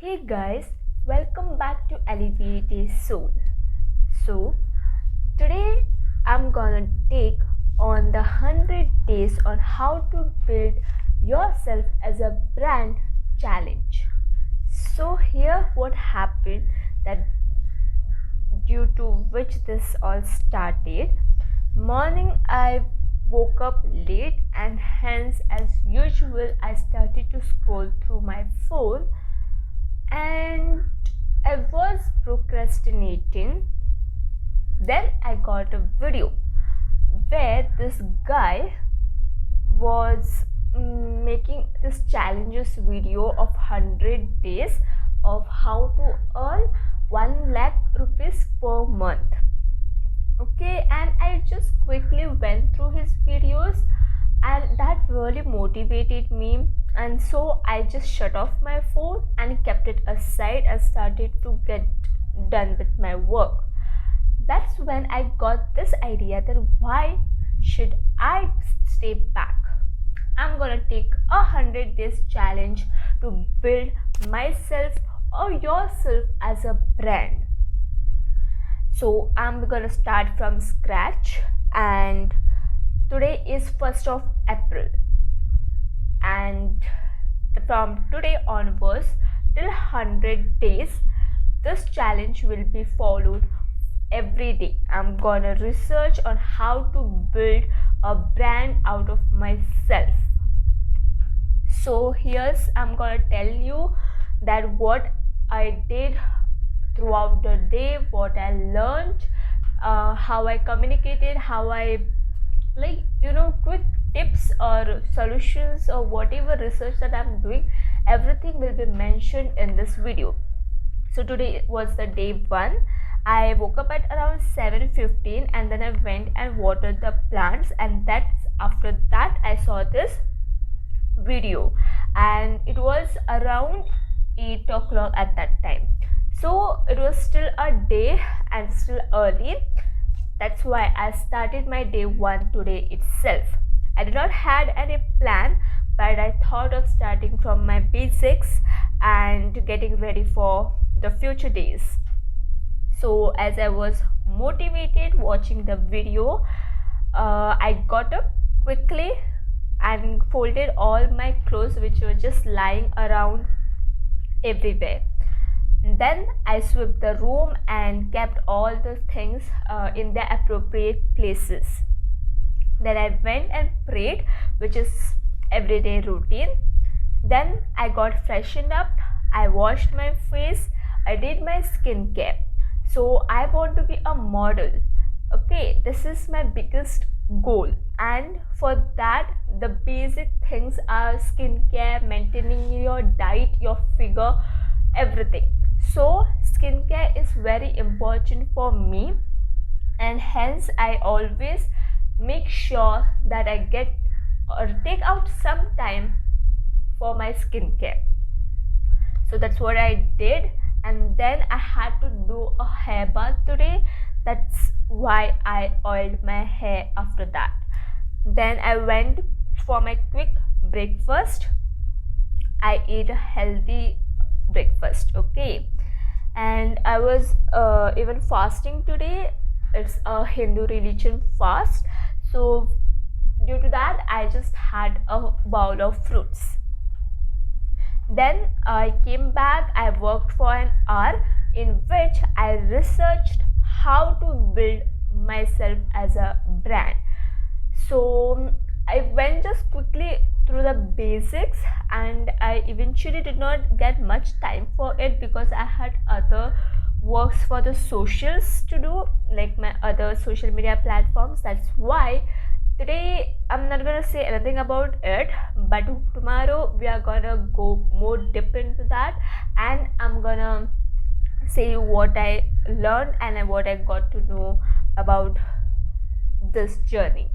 Hey guys, welcome back to Alleviated Soul. So, today I'm gonna take on the 100 days on how to build yourself as a brand challenge. So, here what happened that due to which this all started. Morning I woke up late and hence as usual I started to scroll through my phone and I was procrastinating. Then I got a video where this guy was making this challenges video of 100 days of how to earn 1 lakh rupees per month. Okay, and I just quickly went through his videos and that really motivated me, and so I just shut off my phone and kept it aside and started to get done with my work. That's when I got this idea that why should I stay back? I'm gonna take 100 days challenge to build myself or yourself as a brand. So I'm gonna start from scratch, and today is 1st of April, and from today onwards till 100 days this challenge will be followed every day. I'm gonna research on how to build a brand out of myself. So here's I'm gonna tell you that what I did throughout the day, what I learned, how I communicated, how I quick tips or solutions or whatever research that I'm doing, everything will be mentioned in this video. So today was the day 1. I woke up at around 7:15 and then I went and watered the plants, and that's after that I saw this video, and it was around 8 o'clock at that time. So it was still a day and still early. That's why I started my day 1 today itself. I did not had any plan, but I thought of starting from my basics and getting ready for the future days. So as I was motivated watching the video, I got up quickly and folded all my clothes which were just lying around everywhere. Then I swept the room and kept all the things in their appropriate places. Then I went and prayed, which is everyday routine. Then I got freshened up, I washed my face, I did my skincare. So I want to be a model. Okay, this is my biggest goal, and for that the basic things are skincare, maintaining your diet, your figure, everything. So skincare is very important for me, and hence I always make sure that I get or take out some time for my skincare. So that's what I did, and then I had to do a hair bath today. That's why I oiled my hair after that. Then I went for my quick breakfast. I ate a healthy breakfast, okay, and I was even fasting today. It's a Hindu religion fast, so due to that I just had a bowl of fruits. Then I came back, I worked for an hour in which I researched how to build myself as a brand. So I went just quickly through the basics, and I eventually did not get much time for it because I had other works for the socials to do, like my other social media platforms. That's why today I'm not gonna say anything about it, but tomorrow we are gonna go more deep into that, and I'm gonna say what I learned and what I got to know about this journey.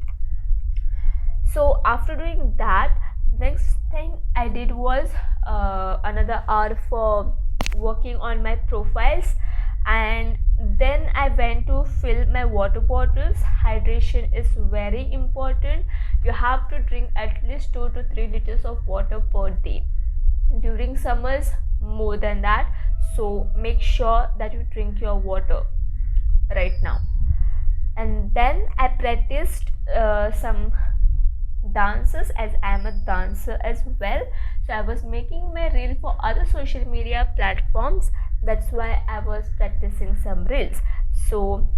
So after doing that, next thing I did was another hour for working on my profiles, and then I went to fill my water bottles. Hydration is very important. You have to drink at least 2 to 3 liters of water per day. During summers, more than that. So make sure that you drink your water right now. And then I practiced some dances, as I'm a dancer as well. So I was making my reel for other social media platforms. That's why I was practicing some reels. So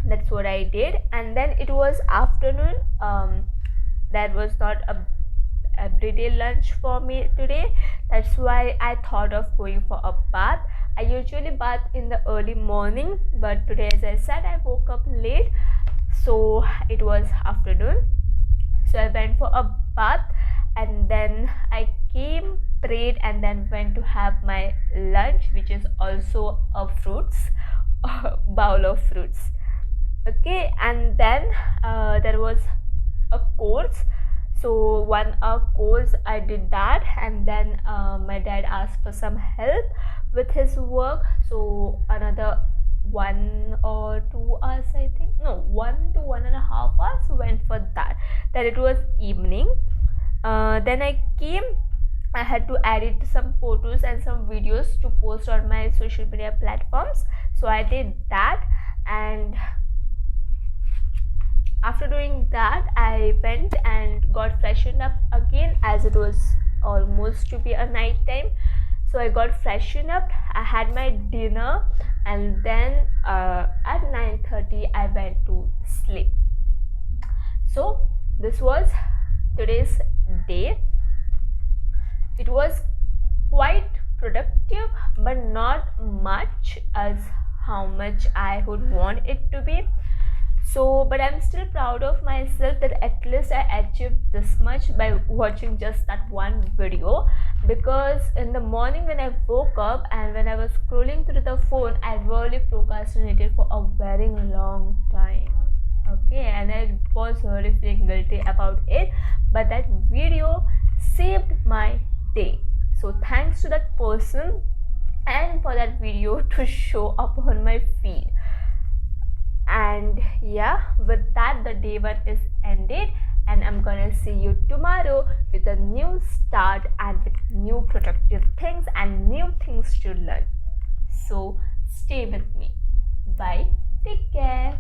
that's what I did. And then it was afternoon. That was not a everyday lunch for me today. That's why I thought of going for a bath. I usually bath in the early morning, but today, as I said, I woke up late, so it was afternoon. So I went for a bath, and then I came, prayed, and then went to have my lunch, which is also a fruits, a bowl of fruits. Okay, and then there was a course. So 1 hour course, I did that, and then my dad asked for some help with his work. So another 1 or 2 hours, I think, no, 1 to 1.5 hours went for that. Then it was evening. Then I came. I had to edit some photos and some videos to post on my social media platforms. So I did that, and after doing that, I went and got freshened up again, as it was almost to be a night time. So I got freshened up, I had my dinner, and then at 9:30 I went to sleep. So this was today's day. It was quite productive, but not much as how much I would want it to be. So, but I'm still proud of myself that at least I achieved this much by watching just that one video. Because in the morning when I woke up and when I was scrolling through the phone, I really procrastinated for a very long time. Okay, and I was really feeling guilty about it, but that video saved my day. So thanks to that person and for that video to show up on my feed. And yeah, with that, the day one is ended, and I'm gonna see you tomorrow with a new start and with new productive things and new things to learn. So stay with me. Bye, take care.